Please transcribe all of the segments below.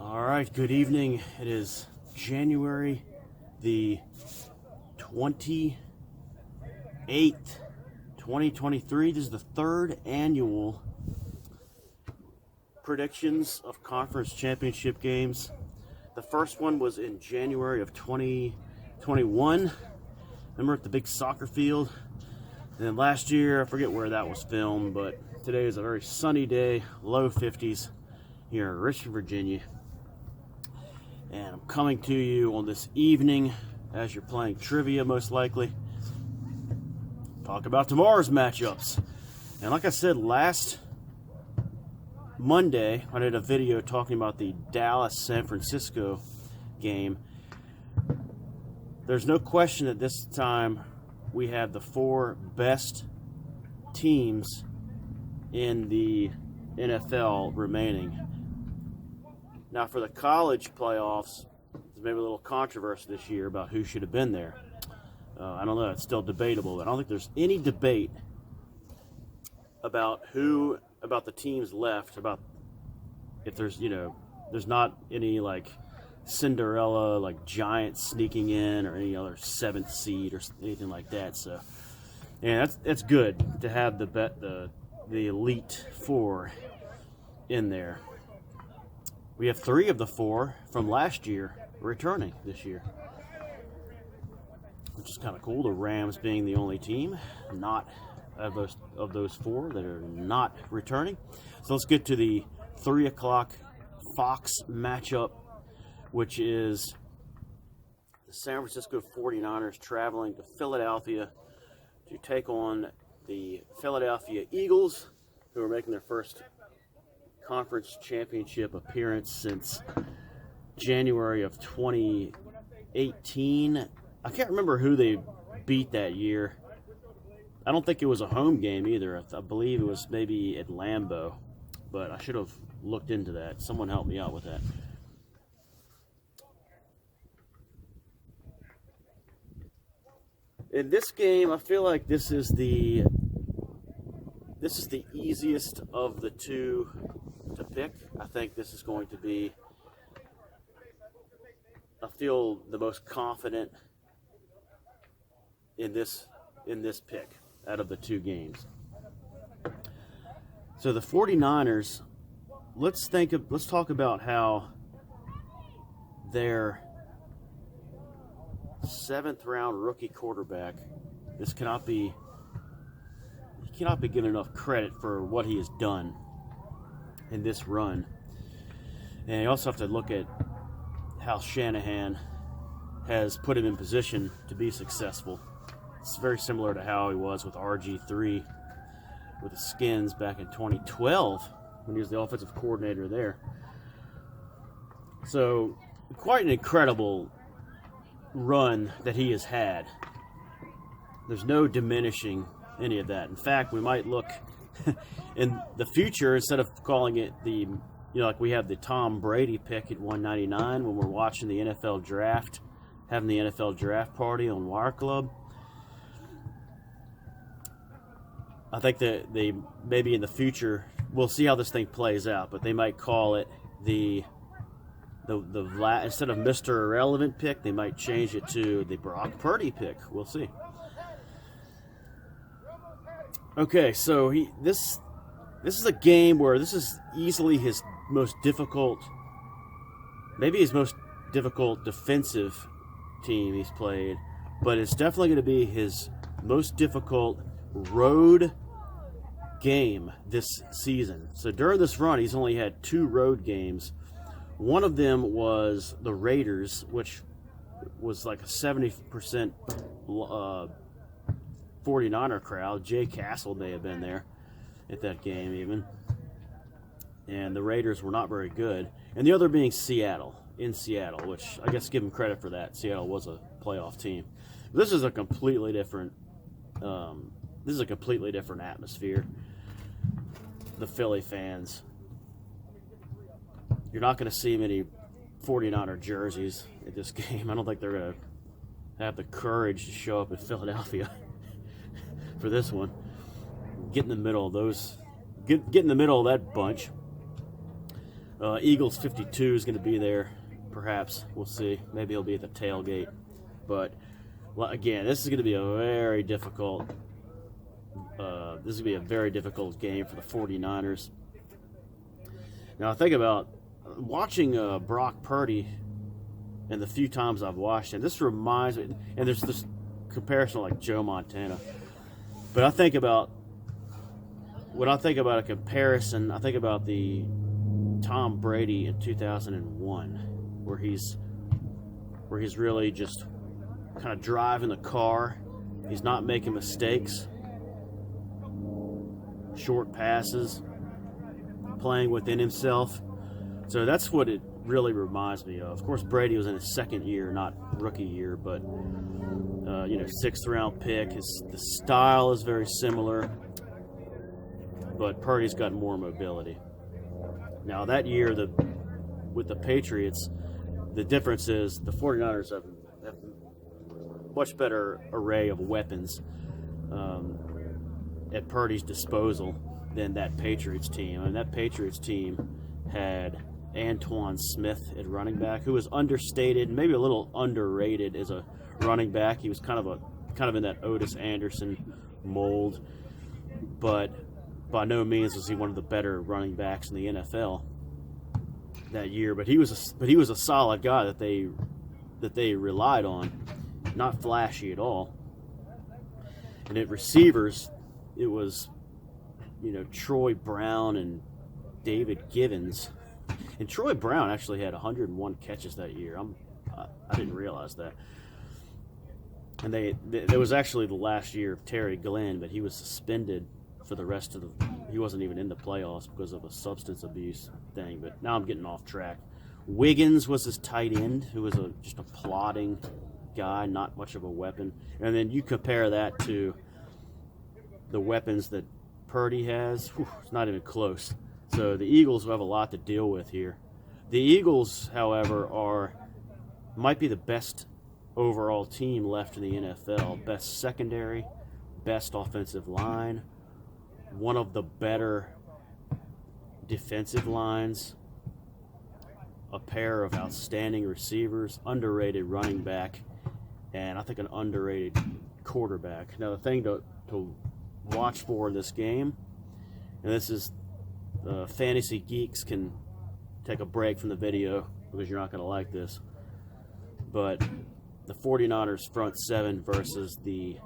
All right, good evening. It is January the 28th, 2023. This is the third annual predictions of conference championship games. The first one was in January of 2021. Remember at the big soccer field? And then last year, I forget where that was filmed, but today is a very sunny day, low 50s here in Richmond, Virginia. And I'm coming to you on this evening as you're playing trivia, most likely. Talk about tomorrow's matchups. And like I said last Monday, I did a video talking about the Dallas-San Francisco game. There's no question that this time we have the four best teams in the NFL remaining. Now, for the college playoffs, there's maybe a little controversy this year about who should have been there. I don't know. It's still debatable. But I don't think there's any debate about the teams left, about if there's, there's not any, Cinderella, Giants sneaking in or any other seventh seed or anything like that. So, yeah, that's good to have the Elite Four in there. We have three of the four from last year returning this year, which is kind of cool. The Rams being the only team not of those four that are not returning. So let's get to the 3 o'clock Fox matchup, which is the San Francisco 49ers traveling to Philadelphia to take on the Philadelphia Eagles, who are making their first conference championship appearance since January of 2018. I can't remember who they beat that year. I don't think it was a home game either. I believe it was maybe at Lambeau, but I should have looked into that. Someone help me out with that. In this game, I feel like this is the easiest of the two to pick. I think this is going to be, I feel the most confident in this pick out of the two games. So the 49ers, let's talk about how their 7th round rookie quarterback, he cannot be given enough credit for what he has done in this run. And you also have to look at how Shanahan has put him in position to be successful. It's very similar to how he was with RG3 with the Skins back in 2012 when he was the offensive coordinator there. So quite an incredible run that he has had. There's no diminishing any of that. In fact, we might look in the future, instead of calling it like we have the Tom Brady pick at 199 when we're watching the NFL draft, having the NFL draft party on Wire Club. I think that they maybe in the future, we'll see how this thing plays out, but they might call it the instead of Mr. Irrelevant pick, they might change it to the Brock Purdy pick. We'll see. Okay, so this is a game where this is easily his most difficult, maybe his most difficult defensive team he's played, but it's definitely going to be his most difficult road game this season. So during this run, he's only had 2 road games. One of them was the Raiders, which was like a 70% 49er crowd. Jay Castle may have been there at that game even. And the Raiders were not very good. And the other being Seattle, which I guess give them credit for that. Seattle was a playoff team. This is a completely different atmosphere. The Philly fans, you're not going to see many 49er jerseys at this game. I don't think they're going to have the courage to show up in Philadelphia for this one. Get in the middle of those. Get in the middle of that bunch. Eagles 52 is going to be there. Perhaps we'll see. Maybe he'll be at the tailgate. But again, this is going to be a very difficult. This is going to be a very difficult game for the 49ers. Now, think about watching Brock Purdy, and the few times I've watched him. This reminds me, and there's this comparison like Joe Montana. But I think about when I think about a comparison, I think about the Tom Brady in 2001, where he's really just kind of driving the car. He's not making mistakes. Short passes, playing within himself. So that's what it really reminds me of. Of course, Brady was in his second year, not rookie year, but sixth round pick. The style is very similar, but Purdy's got more mobility. Now that year, with the Patriots, the difference is the 49ers have much better array of weapons at Purdy's disposal than that Patriots team. And that Patriots team had Antoine Smith at running back, who was understated, maybe a little underrated as a running back. He was kind of in that Otis Anderson mold, but by no means was he one of the better running backs in the NFL that year. But he was a solid guy that they relied on, not flashy at all. And at receivers, it was Troy Brown and David Givens. And Troy Brown actually had 101 catches that year. I didn't realize that. And there was actually the last year of Terry Glenn, but he was suspended for the rest of he wasn't even in the playoffs because of a substance abuse thing. But now I'm getting off track. Wiggins was his tight end, who was just a plodding guy, not much of a weapon. And then you compare that to the weapons that Purdy has, it's not even close. So the Eagles will have a lot to deal with here. The Eagles, however, might be the best overall team left in the NFL. Best secondary, best offensive line, one of the better defensive lines, a pair of outstanding receivers, underrated running back, and I think an underrated quarterback. Now the thing to watch for in this game, and this is fantasy geeks can take a break from the video because you're not going to like this, but the 49ers front seven versus the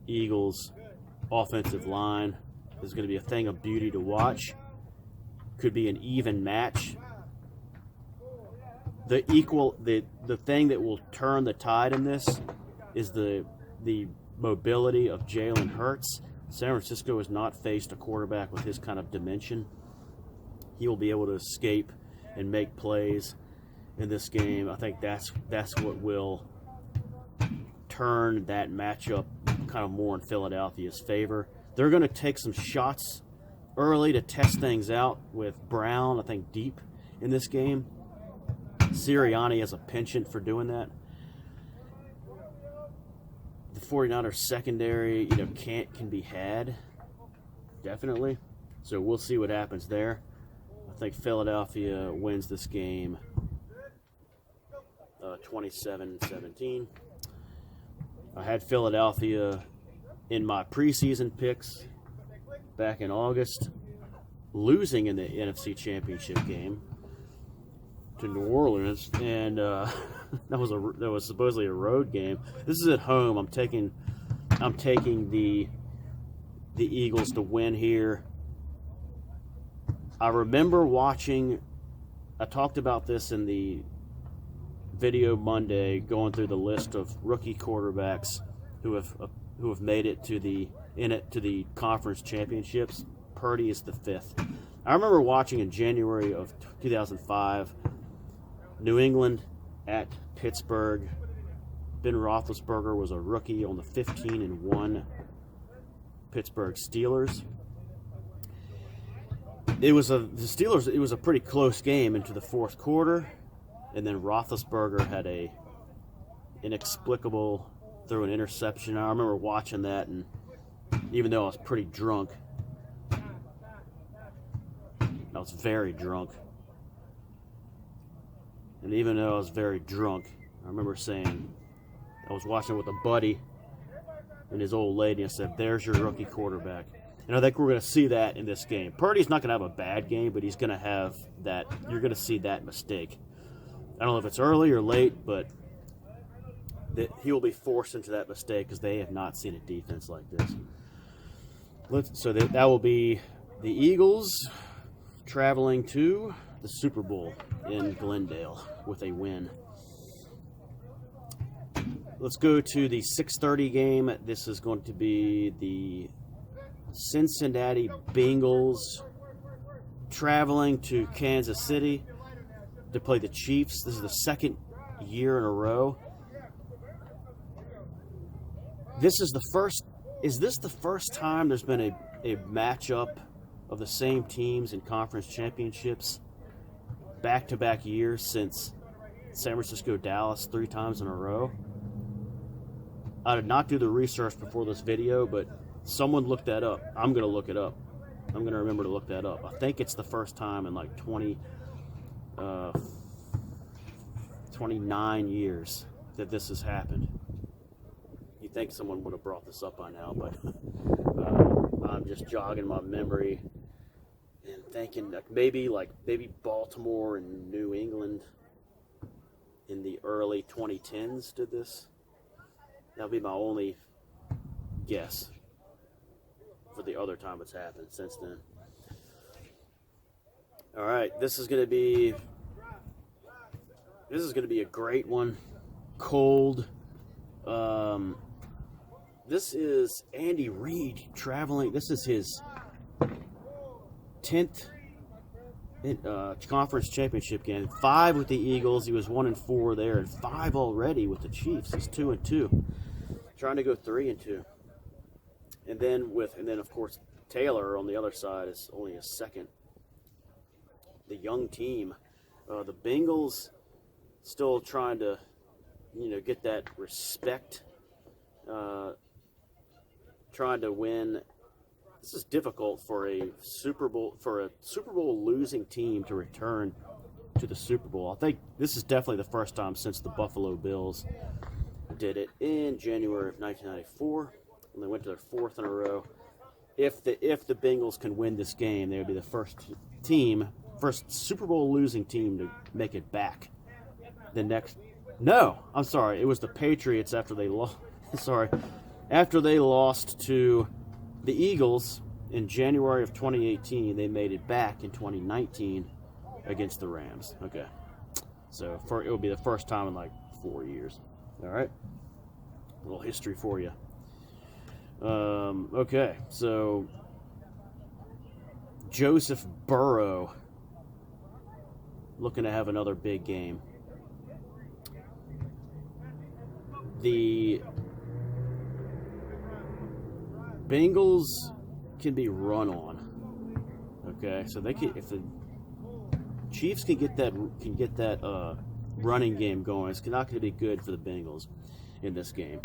Eagles offensive line is going to be a thing of beauty to watch. Could be an even match. The thing that will turn the tide in this is the mobility of Jalen Hurts. San Francisco has not faced a quarterback with his kind of dimension. He will be able to escape and make plays in this game. I think that's what will turn that matchup kind of more in Philadelphia's favor. They're going to take some shots early to test things out with Brown, I think, deep in this game. Sirianni has a penchant for doing that. The 49ers secondary, can be had, definitely. So we'll see what happens there. I think Philadelphia wins this game 27-17. I had Philadelphia in my preseason picks back in August, losing in the NFC Championship game to New Orleans, and that was supposedly a road game. This is at home. I'm taking the Eagles to win here. I remember watching. I talked about this in the video Monday, going through the list of rookie quarterbacks who have made it to the conference championships. Purdy is the fifth. I remember watching in January of 2005, New England at Pittsburgh. Ben Roethlisberger was a rookie on the 15-1 Pittsburgh Steelers. It was a pretty close game into the fourth quarter, and then Roethlisberger had a inexplicable throw an interception. I remember watching that, and even though I was pretty drunk, I was very drunk. And even though I was very drunk, I remember saying, I was watching with a buddy and his old lady, and I said, there's your rookie quarterback. And I think we're going to see that in this game. Purdy's not going to have a bad game, but he's going to have that, you're going to see that mistake. I don't know if it's early or late, but he will be forced into that mistake because they have not seen a defense like this. So that will be the Eagles traveling to the Super Bowl in Glendale with a win. Let's go to the 6:30 game. This is going to be the Cincinnati Bengals traveling to Kansas City to play the Chiefs. This is the second year in a row. Is this the first time there's been a matchup of the same teams in conference championships back-to-back years since San Francisco, Dallas 3 times in a row? I did not do the research before this video, but someone looked that up. I'm going to look it up. I'm going to remember to look that up. I think it's the first time in like 29 years that this has happened. You'd think someone would have brought this up by now, but I'm just jogging my memory and thinking that maybe Baltimore and New England in the early 2010s did this. That'll be my only guess for the other time it's happened since then. All right, this is going to be a great one. Cold. This is Andy Reid traveling. This is his 10th conference championship game. 5 with the Eagles. He was 1-4 there, and 5 already with the Chiefs. He's 2-2, trying to go 3-2. And then of course Taylor on the other side is only his second. The young team, the Bengals, still trying to, get that respect. Trying to win. This is difficult for a Super Bowl losing team to return to the Super Bowl. I think this is definitely the first time since the Buffalo Bills did it in January of 1994, and they went to their 4th in a row. If the Bengals can win this game, they would be the first Super Bowl losing team to make it back. No, I'm sorry, it was the Patriots after they lost. After they lost to the Eagles in January of 2018, they made it back in 2019 against the Rams. Okay, so it will be the first time in like 4 years. All right, a little history for you. Okay, so Joseph Burrow looking to have another big game. The Bengals can be run on. Okay, so they can, if the Chiefs can get that running game going, it's not going to be good for the Bengals in this game.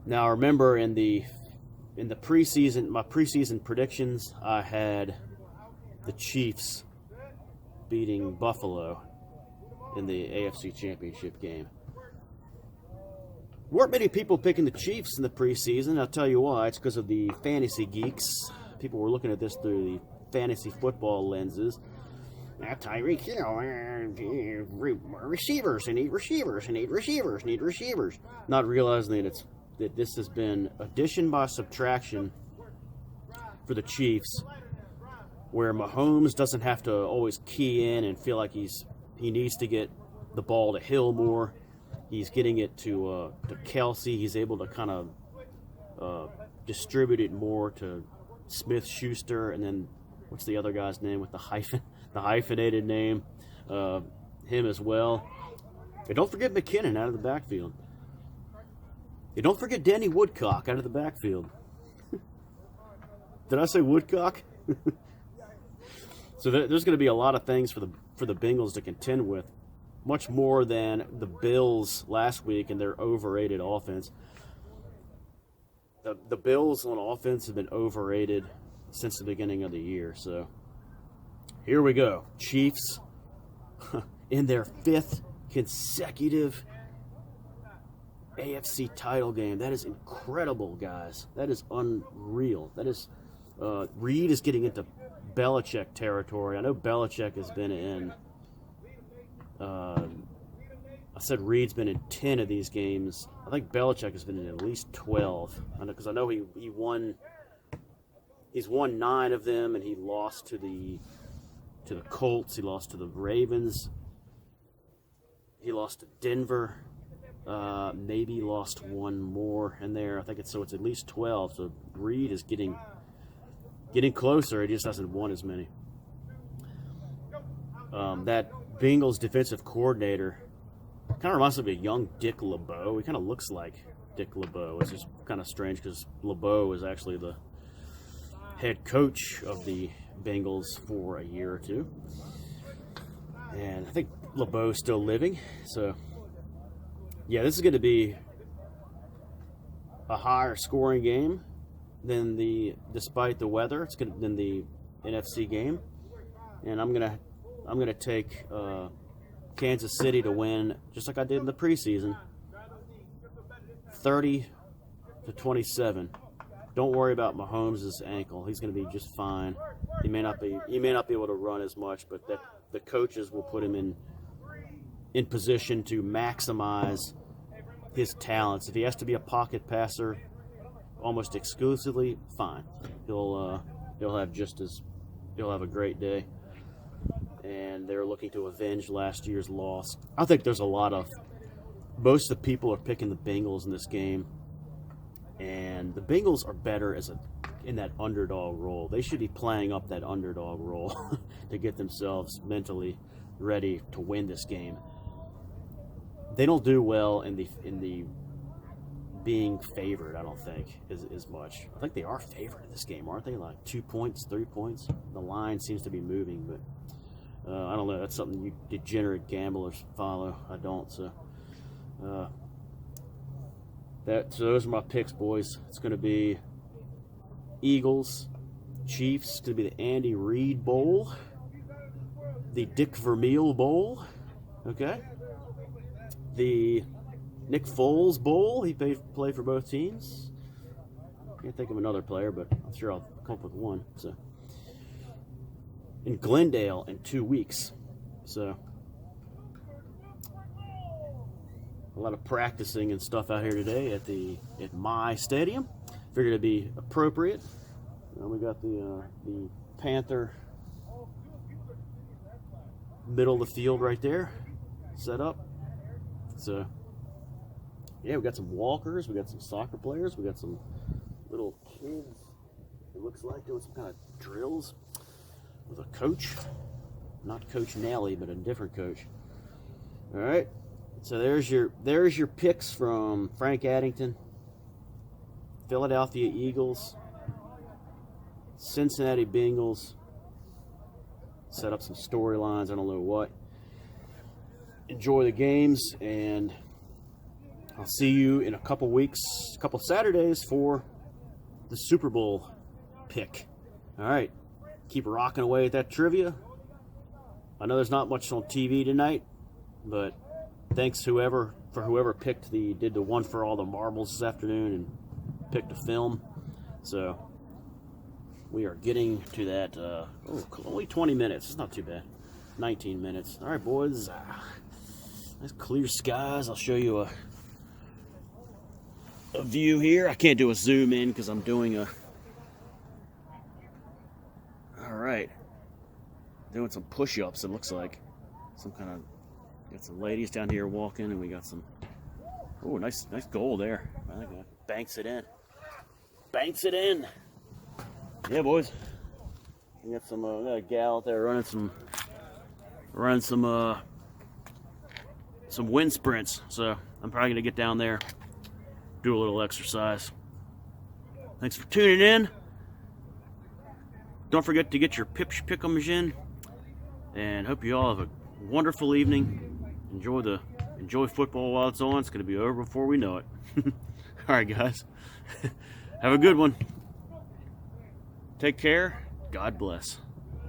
Now, remember in the preseason, my preseason predictions, I had the Chiefs beating Buffalo in the AFC Championship game. Weren't many people picking the Chiefs in the preseason. I'll tell you why. It's because of the fantasy geeks. People were looking at this through the fantasy football lenses. Now, Tyreek Hill, receivers, and need receivers. Not realizing that this has been addition by subtraction for the Chiefs, where Mahomes doesn't have to always key in and feel like he needs to get the ball to Hill more. He's getting it to Kelsey. He's able to kind of distribute it more to Smith-Schuster, and then what's the other guy's name with the hyphenated name? Him as well. And don't forget McKinnon out of the backfield. And don't forget Danny Woodcock out of the backfield. Did I say Woodcock? So there's going to be a lot of things for the Bengals to contend with. Much more than the Bills last week and their overrated offense. The Bills on offense have been overrated since the beginning of the year. So Here we go. Chiefs in their 5th consecutive AFC title game. That is incredible, guys. That is unreal. That is Reed is getting into Belichick territory. I know Belichick has been in I said Reed's been in 10 of these games. I think Belichick has been in at least 12. Because I know he won. He's won 9 of them, and he lost to the Colts. He lost to the Ravens. He lost to Denver. Maybe lost one more in there. I think it's at least 12. So Reed is getting closer. He just hasn't won as many. That Bengals defensive coordinator kind of reminds me of a young Dick LeBeau. He kind of looks like Dick LeBeau. It's just kind of strange because LeBeau is actually the head coach of the Bengals for a year or two. And I think LeBeau's still living. So, yeah, this is going to be a higher scoring game than despite the weather. It's going to than the NFC game. And I'm gonna take Kansas City to win, just like I did in the preseason, 30-27. Don't worry about Mahomes' ankle; he's going to be just fine. He may not be able to run as much, but the coaches will put him in position to maximize his talents. If he has to be a pocket passer almost exclusively, fine. He'll have a great day. And they're looking to avenge last year's loss. I think there's most of the people are picking the Bengals in this game, and the Bengals are better in that underdog role. They should be playing up that underdog role to get themselves mentally ready to win this game. They don't do well in the being favored, I don't think, as much. I think they are favored in this game, aren't they? Like 2 points, 3 points. The line seems to be moving, but I don't know. That's something you degenerate gamblers follow. I don't. So, so those are my picks, boys. It's going to be Eagles, Chiefs. It's going to be the Andy Reid Bowl, the Dick Vermeil Bowl. Okay, the Nick Foles Bowl. He played for both teams. Can't think of another player, but I'm sure I'll come up with one. So. In Glendale in 2 weeks. So a lot of practicing and stuff out here today at my stadium. Figured it'd be appropriate. We got the Panther middle of the field right there set up. So yeah, we got some walkers, we got some soccer players, we got some little kids, it looks like, doing some kind of drills with a coach. Not Coach Nally, but a different coach. All right. So there's your picks from Frank Addington. Philadelphia Eagles, Cincinnati Bengals. Set up some storylines, I don't know what. Enjoy the games, and I'll see you in a couple weeks, a couple Saturdays for the Super Bowl pick. All right. Keep rocking away at that trivia. I know there's not much on TV tonight, but thanks whoever did the one for all the marbles this afternoon and picked a film. So we are getting to that. Only 20 minutes. It's not too bad. 19 minutes. All right, boys. Nice clear skies. I'll show you a view here. I can't do a zoom in because I'm doing a. Alright, doing some push-ups, it looks like. Got some ladies down here walking, and we got some, nice goal there. I think that banks it in. Yeah, boys. We got some, got a gal out there running some wind sprints, so I'm probably going to get down there, do a little exercise. Thanks for tuning in. Don't forget to get your pick'ems in, and hope you all have a wonderful evening. Enjoy football while it's on. It's going to be over before we know it. All right, guys. Have a good one. Take care. God bless.